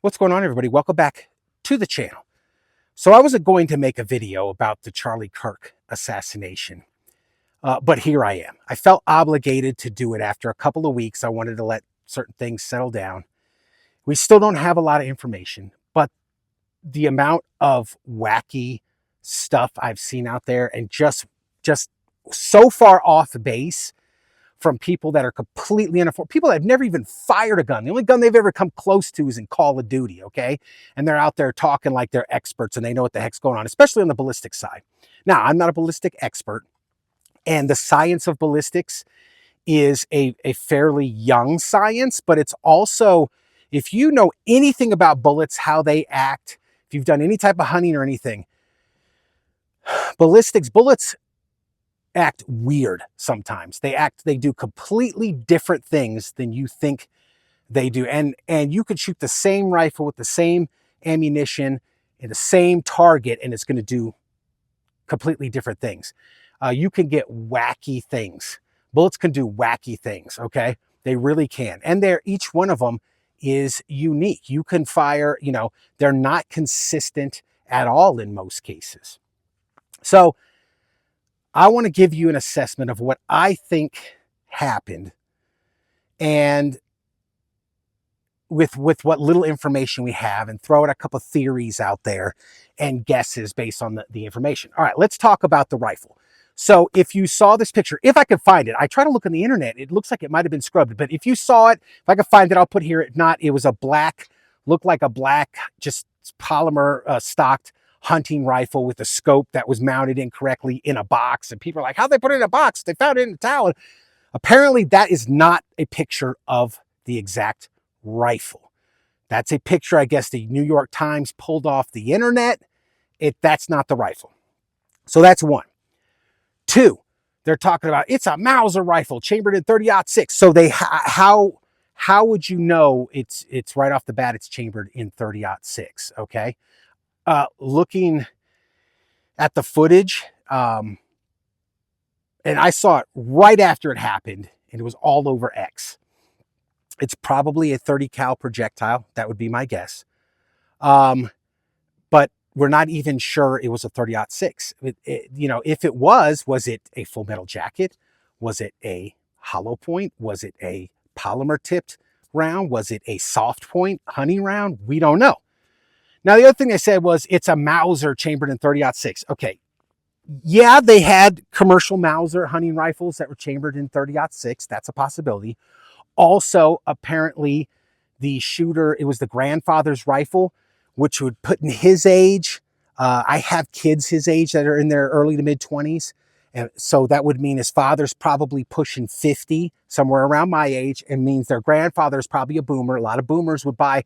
What's going on, everybody? Welcome back to the channel. So I wasn't going to make a video about the Charlie Kirk assassination, but here I am. I felt obligated to do it after a couple of weeks. I wanted to let certain things settle down. We still don't have a lot of information, but the amount of wacky stuff I've seen out there and just so far off base from people that are completely uninformed, people that have never even fired a gun. The only gun they've ever come close to is in Call of Duty, okay? And they're out there talking like they're experts and they know what the heck's going on, especially on the ballistic side. Now, I'm not a ballistic expert, and the science of ballistics is a fairly young science, but it's also, if you know anything about bullets, how they act, if you've done any type of hunting or anything, bullets act weird sometimes. They do completely different things than you think they do. And you could shoot the same rifle with the same ammunition and the same target, and it's going to do completely different things. You can get wacky things. Bullets can do wacky things, okay? They really can. And each one of them is unique. You can fire, they're not consistent at all in most cases. So I want to give you an assessment of what I think happened, and with what little information we have, and throw out a couple of theories out there and guesses based on the information. All right, let's talk about the rifle. So if you saw this picture, if I could find it, I try to look on the internet. It looks like it might have been scrubbed, but if you saw it, if I could find it, I'll put here. If not, it was a black, looked like a black, just polymer stocked hunting rifle with a scope that was mounted incorrectly in a box. And people are like, how'd they put it in a box? They found it in a towel. Apparently that is not a picture of the exact rifle. That's a picture, I guess, the New York Times pulled off the internet. That's not the rifle. So that's one. Two, they're talking about it's a Mauser rifle chambered in 30-06. So how would you know it's right off the bat it's chambered in 30-06, okay? Looking at the footage, and I saw it right after it happened, and it was all over X. It's probably a 30 cal projectile. That would be my guess. But we're not even sure it was a 30-06. If it was it a full metal jacket? Was it a hollow point? Was it a polymer tipped round? Was it a soft point hunting round? We don't know. Now, the other thing they said was it's a Mauser chambered in 30-06. Okay. Yeah, they had commercial Mauser hunting rifles that were chambered in 30-06. That's a possibility. Also, apparently, the shooter, it was the grandfather's rifle, which would put in his age. I have kids his age that are in their early to mid-20s. And so that would mean his father's probably pushing 50, somewhere around my age, and means their grandfather's probably a boomer. A lot of boomers would buy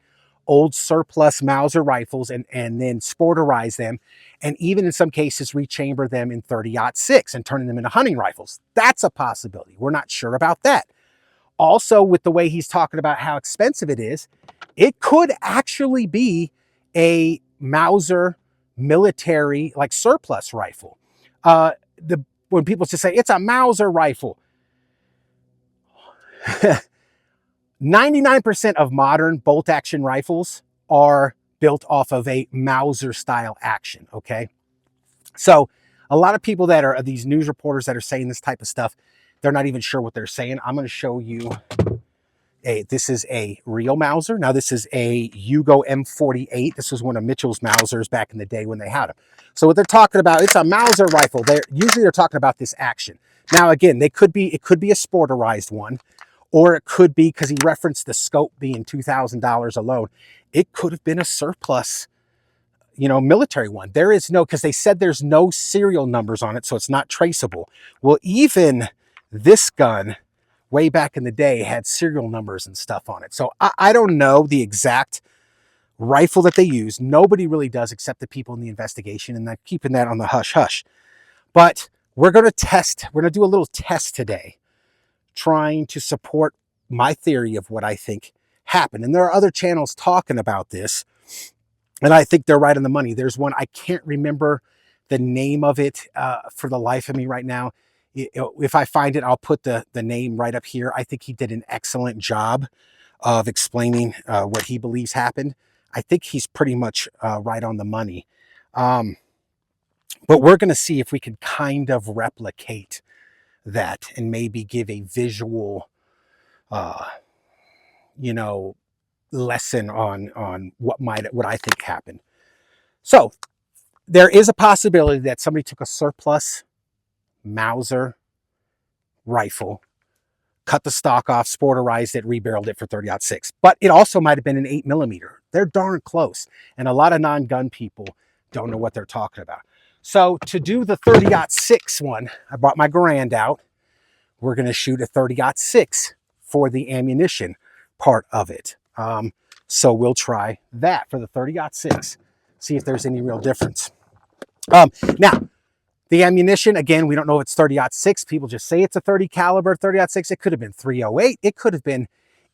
old surplus Mauser rifles and then sporterize them, and even in some cases rechamber them in 30-06 and turning them into hunting rifles. That's a possibility. We're not sure about that. Also, with the way he's talking about how expensive it is, it could actually be a Mauser military, like surplus rifle. When people just say it's a Mauser rifle, 99% of modern bolt action rifles are built off of a Mauser style action, okay? So a lot of people that are these news reporters that are saying this type of stuff, they're not even sure what they're saying. I'm going to show you this is a real Mauser. Now this is a Hugo M48. This was one of Mitchell's Mausers back in the day when they had them. So what they're talking about, it's a Mauser rifle. Usually they're talking about this action. Now again, it could be a sporterized one, or it could be, because he referenced the scope being $2,000 alone, it could have been a surplus, military one. There is no, because they said there's no serial numbers on it, so it's not traceable. Well, even this gun, way back in the day, had serial numbers and stuff on it. So I don't know the exact rifle that they use. Nobody really does except the people in the investigation, and they're keeping that on the hush-hush. But we're going to test. We're going to do a little test today, trying to support my theory of what I think happened. And there are other channels talking about this, and I think they're right on the money. There's one, I can't remember the name of it for the life of me right now. If I find it, I'll put the name right up here. I think he did an excellent job of explaining what he believes happened. I think he's pretty much right on the money. But we're going to see if we can kind of replicate that and maybe give a visual, you know, lesson on what I think happened. So there is a possibility that somebody took a surplus Mauser rifle, cut the stock off, sporterized it, rebarreled it for 30-06. But it also might have been an 8mm. They're darn close. And a lot of non-gun people don't know what they're talking about. So to do the 30-06 one, I brought my Garand out. We're going to shoot a 30-06 for the ammunition part of it. So we'll try that for the 30-06, see if there's any real difference. Now, the ammunition, again, we don't know if it's 30-06. People just say it's a 30 caliber, 30-06. It could have been 308. It could have been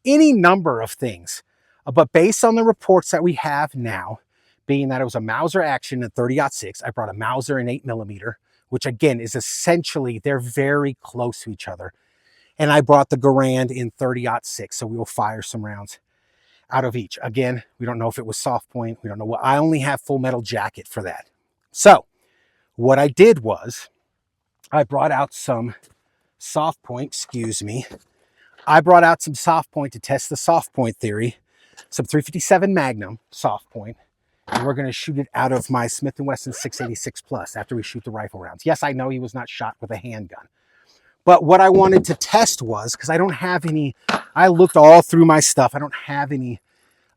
any number of things. But based on the reports that we have now, being that it was a Mauser action in 30-06, I brought a Mauser in 8mm, which again is essentially, they're very close to each other. And I brought the Garand in 30-06, so we will fire some rounds out of each. Again, we don't know if it was soft point. We don't know what. I only have full metal jacket for that. So what I did was I brought out some soft point, excuse me. I brought out some soft point to test the soft point theory, some 357 Magnum soft point, and we're going to shoot it out of my Smith & Wesson 686 Plus after we shoot the rifle rounds. Yes, I know he was not shot with a handgun. But what I wanted to test was, because I don't have any, I looked all through my stuff. I don't have any,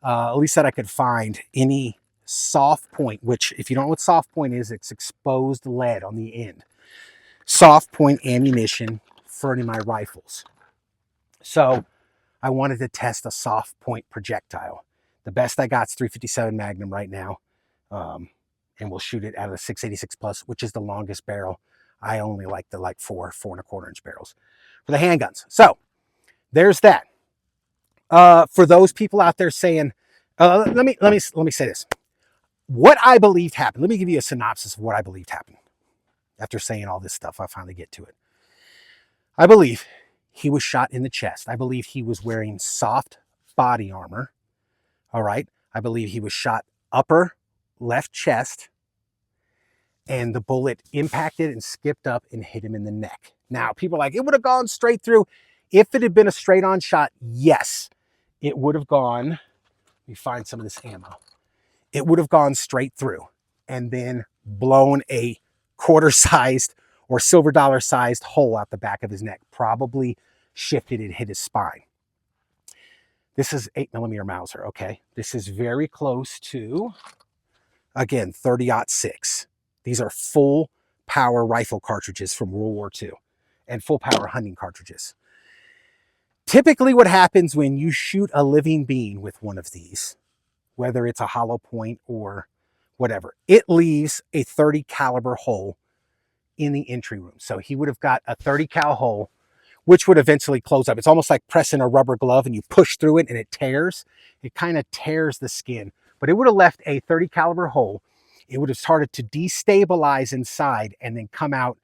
at least that I could find, any soft point, which if you don't know what soft point is, it's exposed lead on the end. Soft point ammunition for any of my rifles. So I wanted to test a soft point projectile. The best I got is 357 Magnum right now. And we'll shoot it out of the 686 Plus, which is the longest barrel. I only like the 4.25 inch barrels for the handguns. So there's that. For those people out there saying, let me say this. What I believed happened. Let me give you a synopsis of what I believed happened. After saying all this stuff, I finally get to it. I believe he was shot in the chest. I believe he was wearing soft body armor. All right. I believe he was shot upper left chest, and the bullet impacted and skipped up and hit him in the neck. Now, people are like, it would have gone straight through. If it had been a straight on shot, yes, it would have gone. Let me find some of this ammo. It would have gone straight through and then blown a quarter-sized or silver dollar-sized hole out the back of his neck. Probably shifted and hit his spine. This is 8mm Mauser, okay? This is very close to, again, 30-06. These are full power rifle cartridges from World War II and full power hunting cartridges. Typically what happens when you shoot a living being with one of these, whether it's a hollow point or whatever, it leaves a 30 caliber hole in the entry room. So he would have got a 30 cal hole, which would eventually close up. It's almost like pressing a rubber glove and you push through it and it tears. It kind of tears the skin, but it would have left a 30 caliber hole. It would have started to destabilize inside and then come out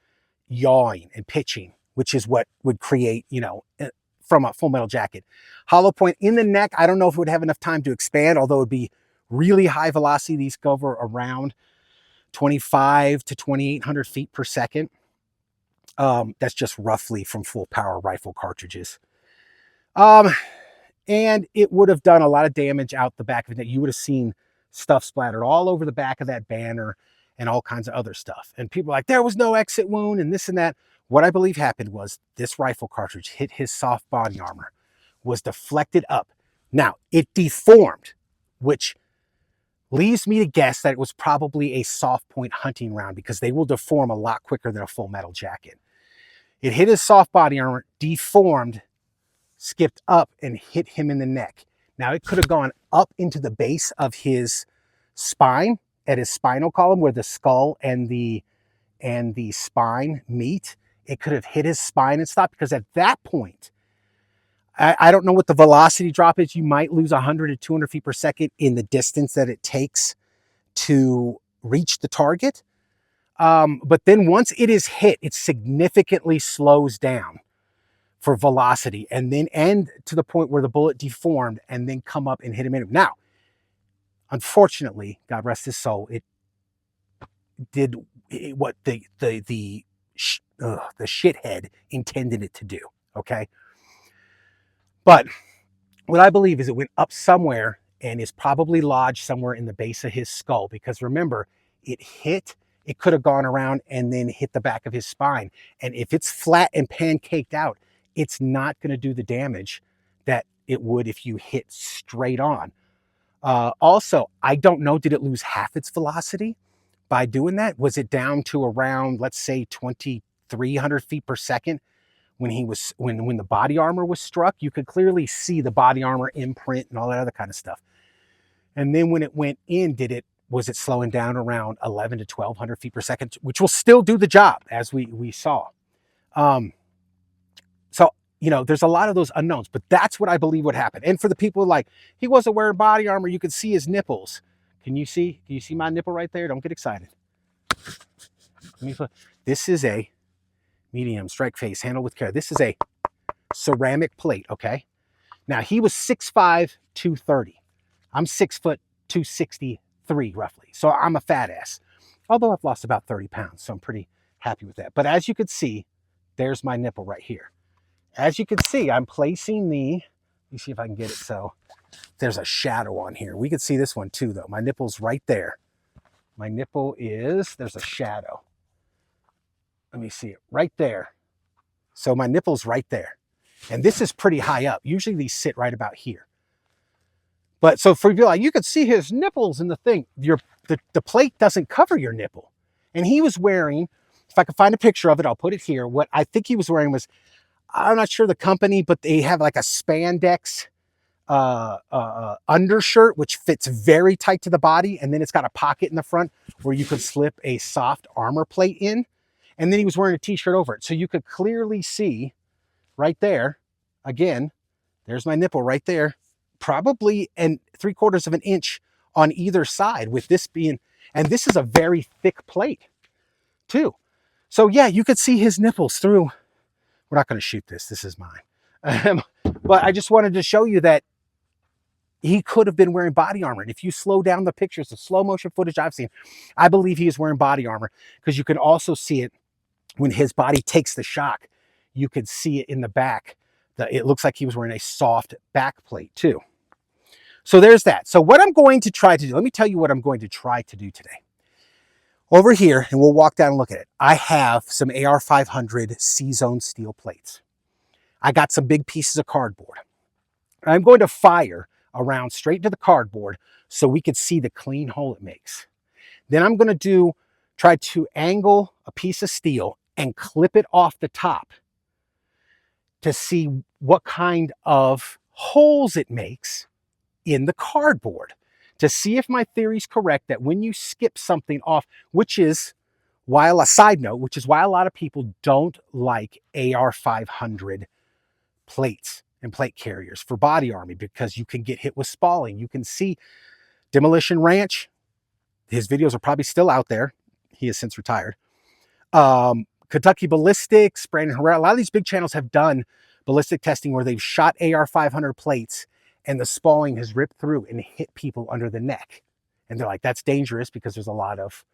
yawing and pitching, which is what would create, you know, from a full metal jacket. Hollow point in the neck, I don't know if it would have enough time to expand, although it would be really high velocity. These go over around 25 to 2,800 feet per second. That's just roughly from full power rifle cartridges. And it would have done a lot of damage out the back of it. You would have seen stuff splattered all over the back of that banner and all kinds of other stuff. And people are like, there was no exit wound and this and that. What I believe happened was this rifle cartridge hit his soft body armor, was deflected up. Now, it deformed, which leaves me to guess that it was probably a soft point hunting round because they will deform a lot quicker than a full metal jacket. It hit his soft body armor, deformed, skipped up, and hit him in the neck. Now, it could have gone up into the base of his spine, at his spinal column, where the skull and the spine meet. It could have hit his spine and stopped, because at that point, I don't know what the velocity drop is. You might lose 100 to 200 feet per second in the distance that it takes to reach the target. But then once it is hit, it significantly slows down for velocity and then end to the point where the bullet deformed and then come up and hit him in. Now, Unfortunately, God rest his soul, it did what the shithead intended it to do. Okay, but what I believe is it went up somewhere and is probably lodged somewhere in the base of his skull, because remember, it could have gone around and then hit the back of his spine. And if it's flat and pancaked out, it's not going to do the damage that it would if you hit straight on. Also, I don't know, did it lose half its velocity by doing that? Was it down to around, let's say, 2,300 feet per second? When the body armor was struck, you could clearly see the body armor imprint and all that other kind of stuff. And then when it went in, was it slowing down around 11 to 1,200 feet per second, which will still do the job, as we saw. So, there's a lot of those unknowns, but that's what I believe would happen. And for the people like, he wasn't wearing body armor, you could see his nipples. Can you see my nipple right there? Don't get excited. This is a medium strike face, handled with care. This is a ceramic plate, okay? Now, he was 6'5", 230. I'm 6 foot, 263 roughly. So I'm a fat ass. Although I've lost about 30 pounds, so I'm pretty happy with that. But as you can see, there's my nipple right here. As you can see, I'm placing let me see if I can get it so there's a shadow on here. We can see this one too, though. My nipple's right there. My nipple there's a shadow. Let me see it right there. So my nipple's right there. And this is pretty high up. Usually these sit right about here. But so for you, like, you could see his nipples in the thing. The plate doesn't cover your nipple. And he was wearing, if I can find a picture of it, I'll put it here. What I think he was wearing was, I'm not sure the company, but they have like a spandex undershirt, which fits very tight to the body. And then it's got a pocket in the front where you could slip a soft armor plate in. And then he was wearing a t-shirt over it. So you could clearly see right there, again, there's my nipple right there, probably 3/4 of an inch on either side, with this being, and this is a very thick plate too. So yeah, you could see his nipples through. We're not going to shoot this. This is mine. But I just wanted to show you that he could have been wearing body armor. And if you slow down the pictures, the slow motion footage I've seen, I believe he is wearing body armor, because you can also see it when his body takes the shock. You could see it in the back. It looks like he was wearing a soft back plate too. So there's that. So what I'm going to try to do, let me tell you what I'm going to try to do today. Over here, and we'll walk down and look at it, I have some AR-500 C-Zone steel plates. I got some big pieces of cardboard. I'm going to fire around straight to the cardboard so we can see the clean hole it makes. Then I'm going to try to angle a piece of steel and clip it off the top to see what kind of holes it makes in the cardboard, to see if my theory is correct that when you skip something off, which is why a side note, which is why a lot of people don't like AR-500 plates and plate carriers for body armor, because you can get hit with spalling. You can see Demolition Ranch, his videos are probably still out there. He has since retired. Kentucky Ballistics, Brandon Herrera, a lot of these big channels have done ballistic testing where they've shot AR-500 plates and the spalling has ripped through and hit people under the neck. And they're like, that's dangerous because there's a lot of,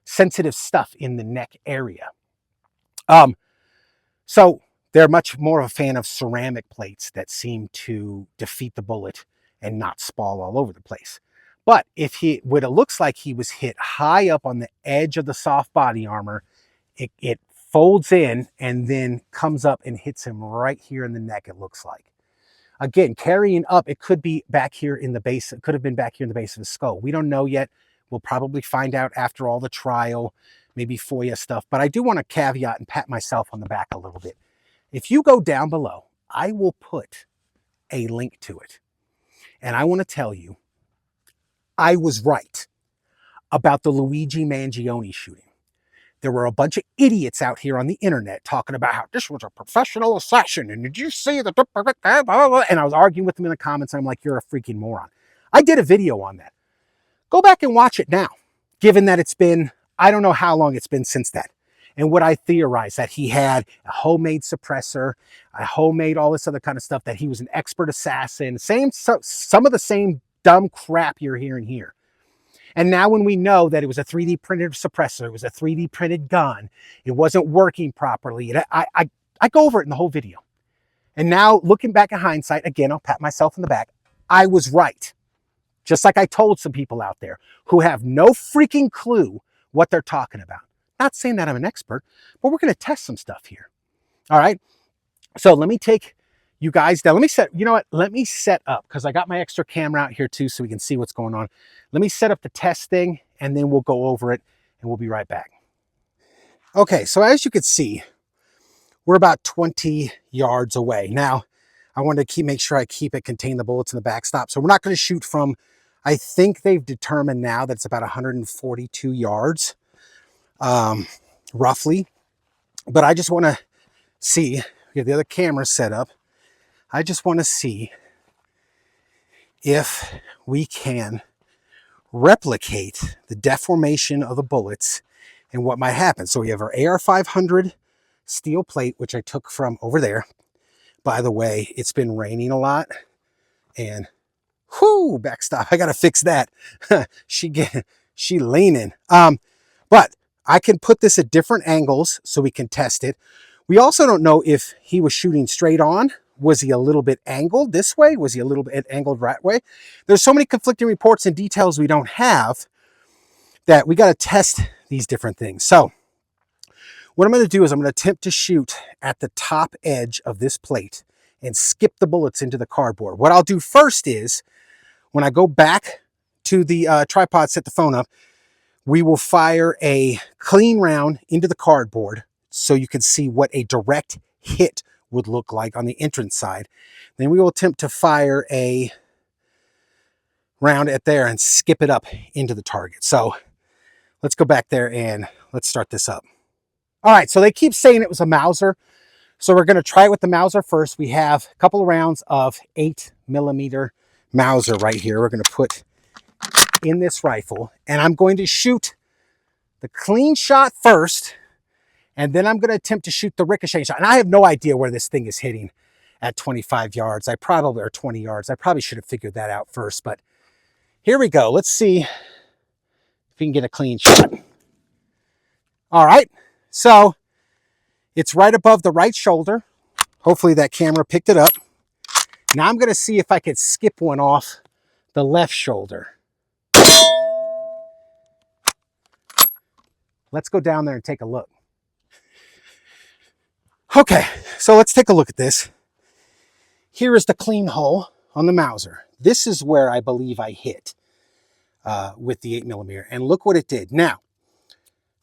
sensitive stuff in the neck area. So they're much more of a fan of ceramic plates that seem to defeat the bullet and not spall all over the place. But what it looks like, he was hit high up on the edge of the soft body armor. It folds in and then comes up and hits him right here in the neck, it looks like. Again, carrying up, it could be back here in the base. It could have been back here in the base of his skull. We don't know yet. We'll probably find out after all the trial, maybe FOIA stuff. But I do want to caveat and pat myself on the back a little bit. If you go down below, I will put a link to it. And I want to tell you, I was right about the Luigi Mangione shooting. There were a bunch of idiots out here on the internet talking about how this was a professional assassin. And did you see the... And I was arguing with them in the comments. And I'm like, you're a freaking moron. I did a video on that. Go back and watch it now, given that it's been, I don't know how long it's been since that. And what I theorized, that he had a homemade suppressor, a homemade all this other kind of stuff, that he was an expert assassin, some of the same dumb crap you're hearing here. And now when we know that it was a 3D printed suppressor, it was a 3D printed gun, it wasn't working properly, I go over it in the whole video. And now looking back at hindsight, again, I'll pat myself in the back. I was right. Just like I told some people out there who have no freaking clue what they're talking about. Not saying that I'm an expert, but we're going to test some stuff here. All right. So let me take you guys down. Let me set, you know what? Let me set up, because I got my extra camera out here too, so we can see what's going on. Let me set up the test thing and then we'll go over it and we'll be right back. Okay. So as you can see, we're about 20 yards away. Now, I want to make sure I keep it, contain the bullets in the backstop. So we're not going to shoot from, I think they've determined now that it's about 142 yards, roughly. But I just want to see, we have the other camera set up. I just want to see if we can replicate the deformation of the bullets and what might happen. So we have our AR-500 steel plate, which I took from over there. By the way, it's been raining a lot and whoo, backstop. I got to fix that. she leaning. But I can put this at different angles so we can test it. We also don't know if he was shooting straight on. Was he a little bit angled this way? Was he a little bit angled that way? There's so many conflicting reports and details we don't have that we got to test these different things. So what I'm going to do is I'm going to attempt to shoot at the top edge of this plate and skip the bullets into the cardboard. What I'll do first is, when I go back to the tripod, set the phone up, we will fire a clean round into the cardboard so you can see what a direct hit would look like on the entrance side. Then we will attempt to fire a round at there and skip it up into the target. So let's go back there and let's start this up. All right, so they keep saying it was a Mauser. So we're going to try it with the Mauser first. We have a couple of rounds of 8mm Mauser right here. We're going to put in this rifle, and I'm going to shoot the clean shot first, and then I'm going to attempt to shoot the ricochet shot. And I have no idea where this thing is hitting at 25 yards. Or 20 yards. I probably should have figured that out first, but here we go. Let's see if we can get a clean shot. All right. So it's right above the right shoulder. Hopefully that camera picked it up. Now I'm going to see if I could skip one off the left shoulder. Let's go down there and take a look. Okay, so let's take a look at this. Here is the clean hole on the Mauser. This is where I believe I hit with the 8mm. And look what it did. Now,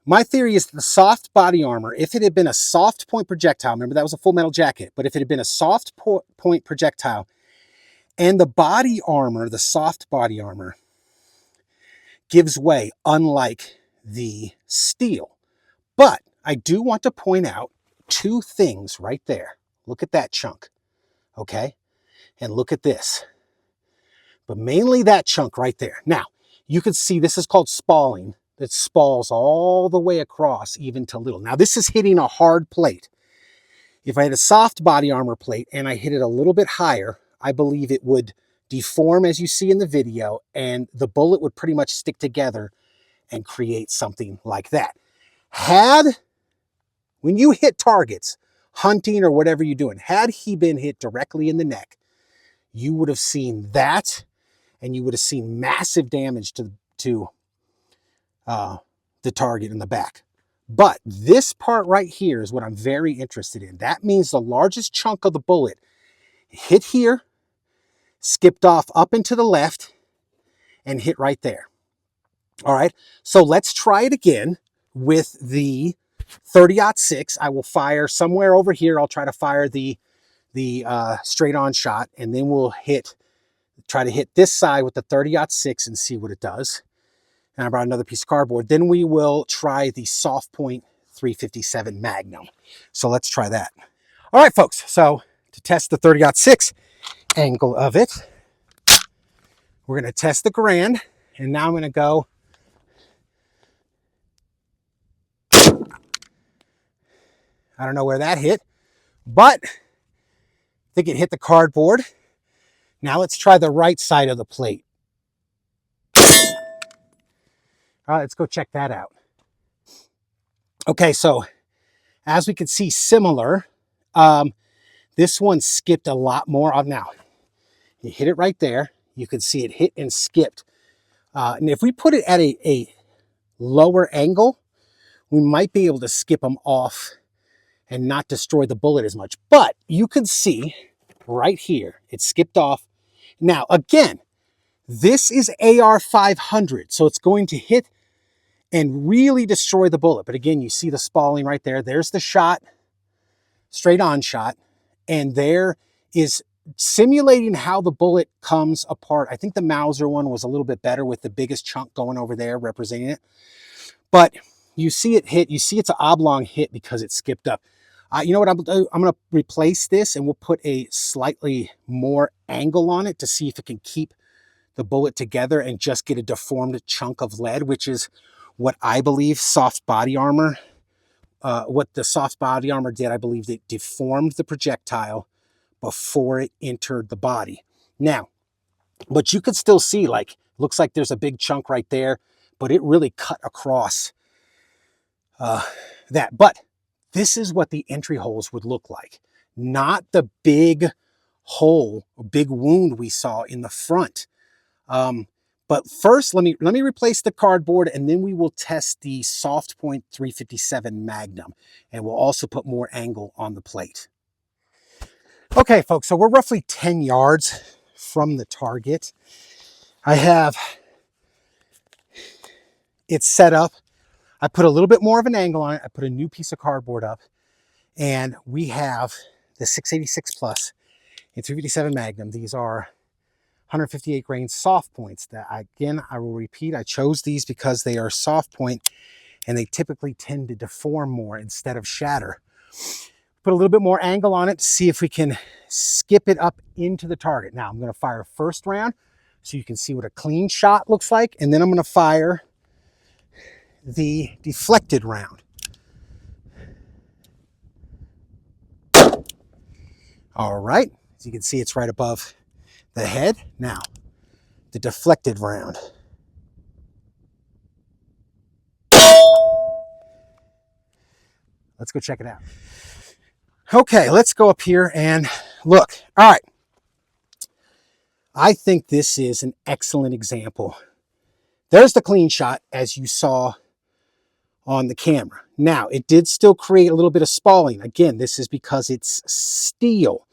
my theory is the soft body armor, if it had been a soft point projectile, remember that was a full metal jacket, but if it had been a soft point projectile and the body armor, the soft body armor, gives way, unlike the steel. But I do want to point out two things right there. Look at that chunk, okay? And look at this. But mainly that chunk right there. Now, you can see this is called spalling. That spalls all the way across, even to little. Now, this is hitting a hard plate. If I had a soft body armor plate and I hit it a little bit higher, I believe it would deform, as you see in the video, and the bullet would pretty much stick together and create something like that. When you hit targets, hunting or whatever you're doing, had he been hit directly in the neck, you would have seen that, and you would have seen massive damage to the target in the back. But this part right here is what I'm very interested in. That means the largest chunk of the bullet hit here, skipped off up and to the left, and hit right there. All right, so let's try it again with the 30-06. I will fire somewhere over here. I'll try to fire the straight on shot, and then we'll try to hit this side with the 30-06 and see what it does. And I brought another piece of cardboard. Then we will try the soft point 357 Magnum. So let's try that. All right, folks. So to test the 30-06 angle of it, we're going to test the Garand. And now I'm going to go. I don't know where that hit, but I think it hit the cardboard. Now let's try the right side of the plate. All right, let's go check that out. Okay, so as we can see, similar. This one skipped a lot more. Now, you hit it right there. You can see it hit and skipped. And if we put it at a lower angle, we might be able to skip them off and not destroy the bullet as much. But you can see right here, it skipped off. Now, again, this is AR 500, so it's going to hit and really destroy the bullet. But again, you see the spalling right there. There's the shot, straight on shot, and there is simulating how the bullet comes apart. I think the Mauser one was a little bit better with the biggest chunk going over there representing it. But you see it hit, you see it's an oblong hit because it skipped up. You know what I'm going to do? I'm going to replace this and we'll put a slightly more angle on it to see if it can keep the bullet together and just get a deformed chunk of lead, which is what I believe soft body armor, what the soft body armor did. I believe it deformed the projectile before it entered the body. Now, but you could still see, like, looks like there's a big chunk right there, but it really cut across that. But this is what the entry holes would look like, not the big hole or big wound we saw in the front. But first, let me replace the cardboard, and then we will test the Soft Point 357 Magnum, and we'll also put more angle on the plate. Okay, folks, so we're roughly 10 yards from the target. I have it set up. I put a little bit more of an angle on it. I put a new piece of cardboard up, and we have the 686 Plus and 357 Magnum. These are 158 grain soft points that, again, I will repeat, I chose these because they are soft point and they typically tend to deform more instead of shatter. Put a little bit more angle on it to see if we can skip it up into the target. Now I'm going to fire first round so you can see what a clean shot looks like, and then I'm going to fire the deflected round. All right, as you can see, it's right above the head. Now, the deflected round. Let's go check it out. Okay, let's go up here and look. All right. I think this is an excellent example. There's the clean shot, as you saw on the camera. Now, it did still create a little bit of spalling. Again, this is because it's steel.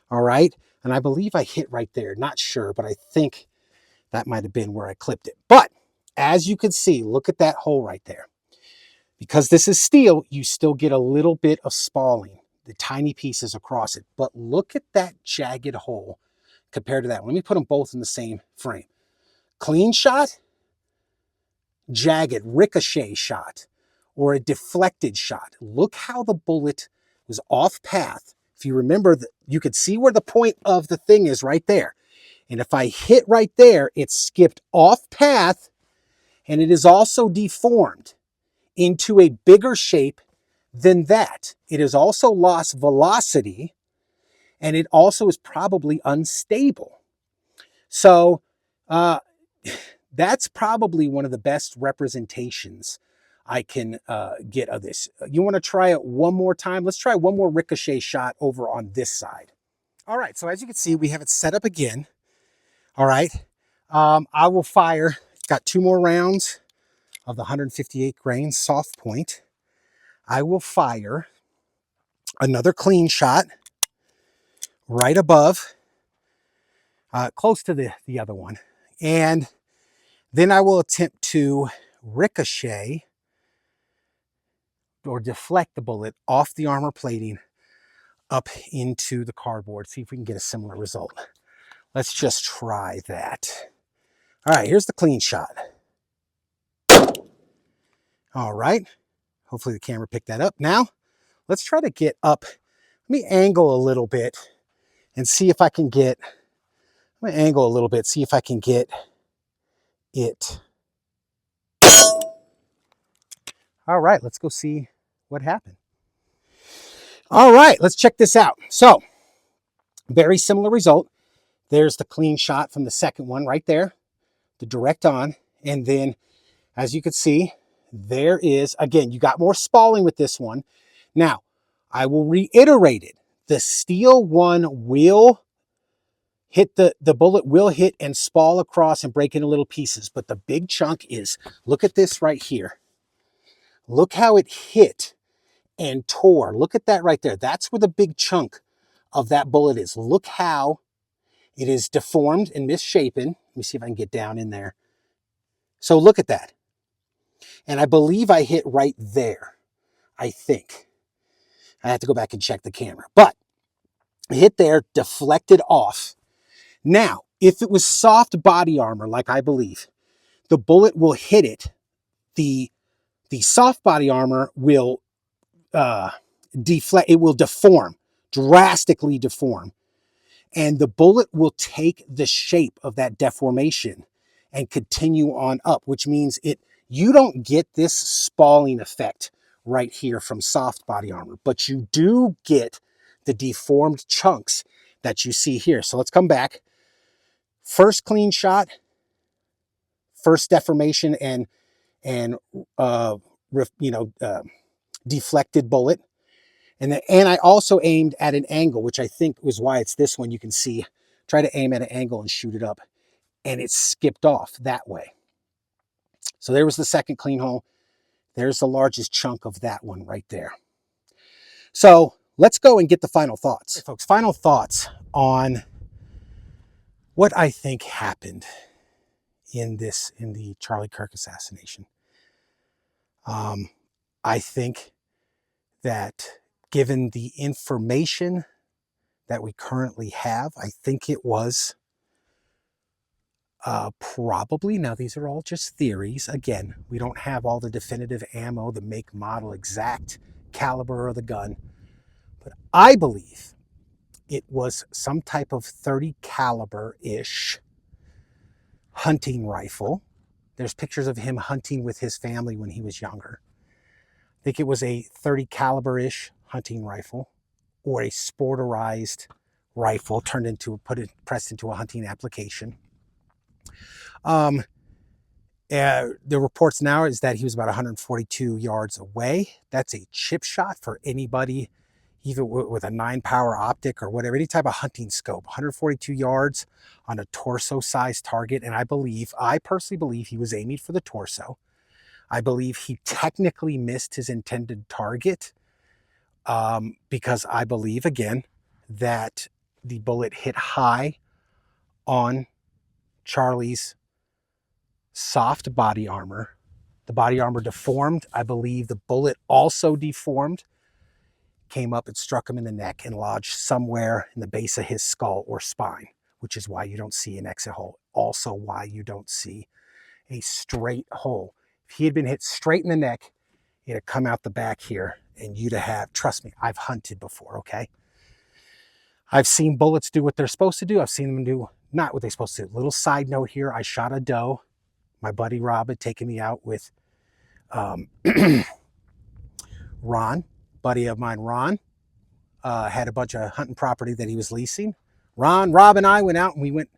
All right. And I believe I hit right there. Not sure, but I think that might have been where I clipped it. But as you can see, look at that hole right there. Because this is steel, you still get a little bit of spalling, the tiny pieces across it. But look at that jagged hole compared to that. Let me put them both in the same frame. Clean shot, jagged ricochet shot, or a deflected shot. Look how the bullet was off path. If you remember, you could see where the point of the thing is right there. And if I hit right there, it skipped off path, and it is also deformed into a bigger shape than that. It has also lost velocity, and it also is probably unstable. So that's probably one of the best representations I can get of this. You want to try it one more time? Let's try one more ricochet shot over on this side. All right, so as you can see, we have it set up again. All right, I will fire, got 2 more rounds of the 158 grain soft point. I will fire another clean shot right above, close to the other one. And then I will attempt to ricochet or deflect the bullet off the armor plating up into the cardboard. See if we can get a similar result. Let's just try that. All right, here's the clean shot. All right, hopefully the camera picked that up. Now, let's try to get up. Let me angle a little bit and see if I can get, let me angle a little bit, see if I can get it. All right, let's go see what happened. All right, let's check this out. So, very similar result. There's the clean shot from the second one right there, the direct on, and then As you can see, there is, again, you got more spalling with this one. Now, I will reiterate it. The steel one will hit, the bullet will hit and spall across and break into little pieces. But the big chunk is, look at this right here. Look how it hit and tore. Look at that right there. That's where the big chunk of that bullet is. Look how it is deformed and misshapen. Let me see if I can get down in there. So look at that. And I believe I hit right there. I think. I have to go back and check the camera. But I hit there, deflected off. Now, if it was soft body armor, like I believe, the bullet will hit it. The soft body armor will deflect. It will deform, drastically deform. And the bullet will take the shape of that deformation and continue on up, which means you don't get this spalling effect right here from soft body armor, but you do get the deformed chunks that you see here. So let's come back. First clean shot, first deformation and deflected bullet. And I also aimed at an angle, which I think was why it's this one. You can see, try to aim at an angle and shoot it up, and it skipped off that way. So there was the second clean hole. There's the largest chunk of that one right there. So let's go and get the final thoughts. Okay, folks, final thoughts on what I think happened in the Charlie Kirk assassination. I think that given the information that we currently have, I think it was probably, now these are all just theories. Again, we don't have all the definitive ammo, the make, model, exact caliber of the gun. But I believe it was some type of 30 caliber-ish hunting rifle. There's pictures of him hunting with his family when he was younger. I think it was a 30 caliber-ish hunting rifle, or a sporterized rifle pressed into a hunting application. The reports now is that he was about 142 yards away. That's a chip shot for anybody, even with a 9-power optic or whatever, any type of hunting scope. 142 yards on a torso-sized target, and I personally believe he was aiming for the torso. I believe he technically missed his intended target, because I believe, again, that the bullet hit high on Charlie's soft body armor. The body armor deformed. I believe the bullet also deformed, came up and struck him in the neck and lodged somewhere in the base of his skull or spine, which is why you don't see an exit hole. Also why you don't see a straight hole. If he had been hit straight in the neck, it'd have come out the back here, and you'd have, trust me, I've hunted before, okay? I've seen bullets do what they're supposed to do. I've seen them do not what they're supposed to do. Little side note here, I shot a doe. My buddy Rob had taken me out with Ron, buddy of mine, Ron, had a bunch of hunting property that he was leasing. Rob and I went out and we went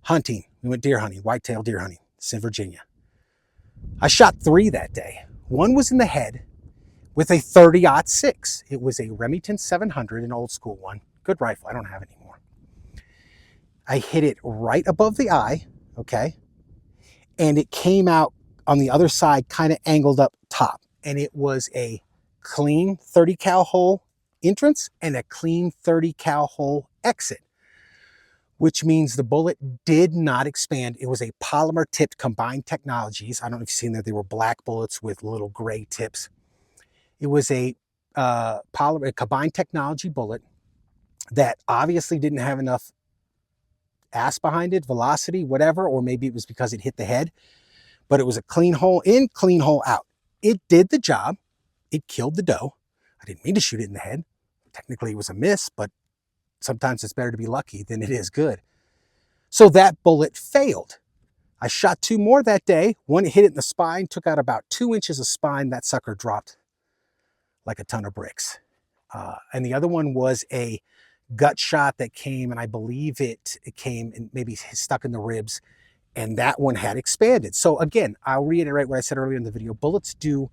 hunting. We went deer hunting, whitetail deer hunting, in Virginia. I shot 3 that day. One was in the head with a 30-06. It was a Remington 700, an old school one. Good rifle, I don't have it anymore. I hit it right above the eye, okay? And it came out on the other side, kind of angled up top. And it was a clean 30 cal hole entrance and a clean 30 cal hole exit, which means the bullet did not expand. It was a polymer tipped combined technologies. I don't know if you've seen that. They were black bullets with little gray tips. It was a combined technology bullet that obviously didn't have enough ass behind it, velocity, whatever, or maybe it was because it hit the head, but it was a clean hole in, clean hole out. It did the job. It killed the doe. I didn't mean to shoot it in the head. Technically it was a miss, but sometimes it's better to be lucky than it is good. So that bullet failed. I shot 2 more that day. One hit it in the spine, took out about 2 inches of spine. That sucker dropped like a ton of bricks. And the other one was a gut shot that came, and I believe it came and maybe stuck in the ribs and that one had expanded. So again, I'll reiterate what I said earlier in the video. Bullets do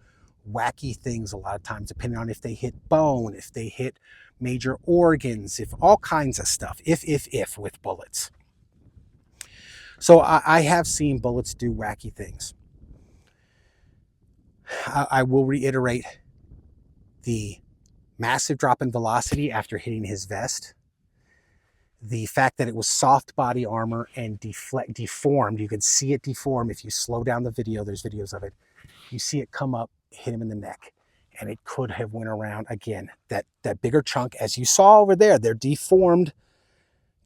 wacky things a lot of times, depending on if they hit bone, if they hit major organs, if all kinds of stuff, if with bullets. So I have seen bullets do wacky things. I will reiterate the massive drop in velocity after hitting his vest. The fact that it was soft body armor and deformed. You could see it deform if you slow down the video. There's videos of it. You see it come up, hit him in the neck, and it could have went around again. That bigger chunk, as you saw over there, they're deformed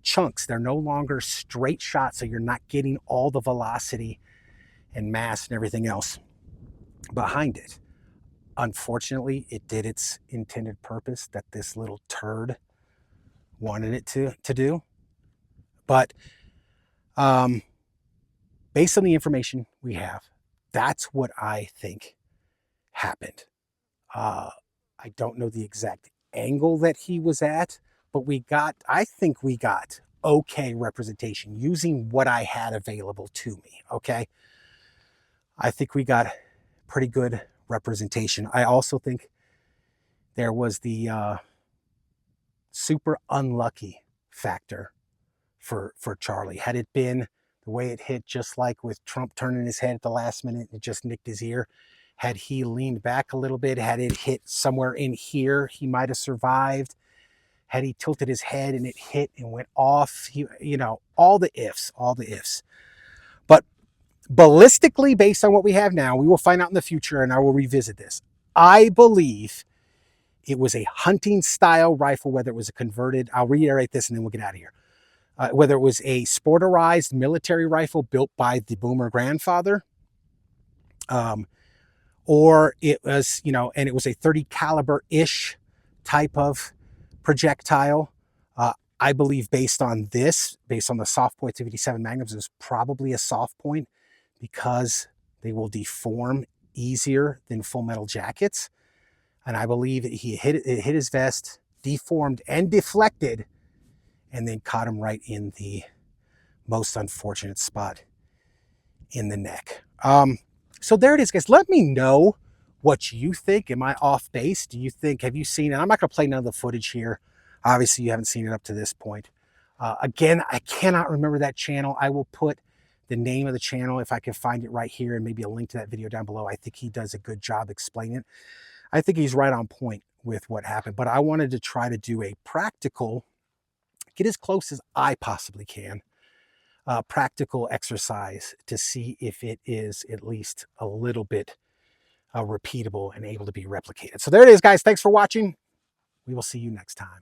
chunks. They're no longer straight shots, so you're not getting all the velocity and mass and everything else behind it. Unfortunately, it did its intended purpose that this little turd wanted it to do. But based on the information we have, that's what I think happened. I don't know the exact angle that he was at, but I think we got okay representation using what I had available to me, okay? I think we got pretty good representation. I also think there was the super unlucky factor for Charlie. Had it been the way it hit, just like with Trump turning his head at the last minute, it just nicked his ear. Had he leaned back a little bit, had it hit somewhere in here, he might have survived. Had he tilted his head and it hit and went off, all the ifs. But ballistically, based on what we have now, we will find out in the future, and I will revisit this. I believe it was a hunting style rifle, whether it was a converted, I'll reiterate this and then we'll get out of here. Whether it was a sporterized military rifle built by the Boomer grandfather, or it was, and it was a 30 caliber-ish type of projectile. I believe based on the soft point 257 Magnums, it was probably a soft point because they will deform easier than full metal jackets. And I believe it hit his vest, deformed and deflected, and then caught him right in the most unfortunate spot in the neck. So there it is, guys. Let me know what you think. Am I off base? Have you seen it? I'm not going to play none of the footage here. Obviously, you haven't seen it up to this point. Again, I cannot remember that channel. I will put the name of the channel if I can find it right here and maybe a link to that video down below. I think he does a good job explaining it. I think he's right on point with what happened, but I wanted to try to do a practical, get as close as I possibly can, practical exercise to see if it is at least a little bit repeatable and able to be replicated. So there it is, guys. Thanks for watching. We will see you next time.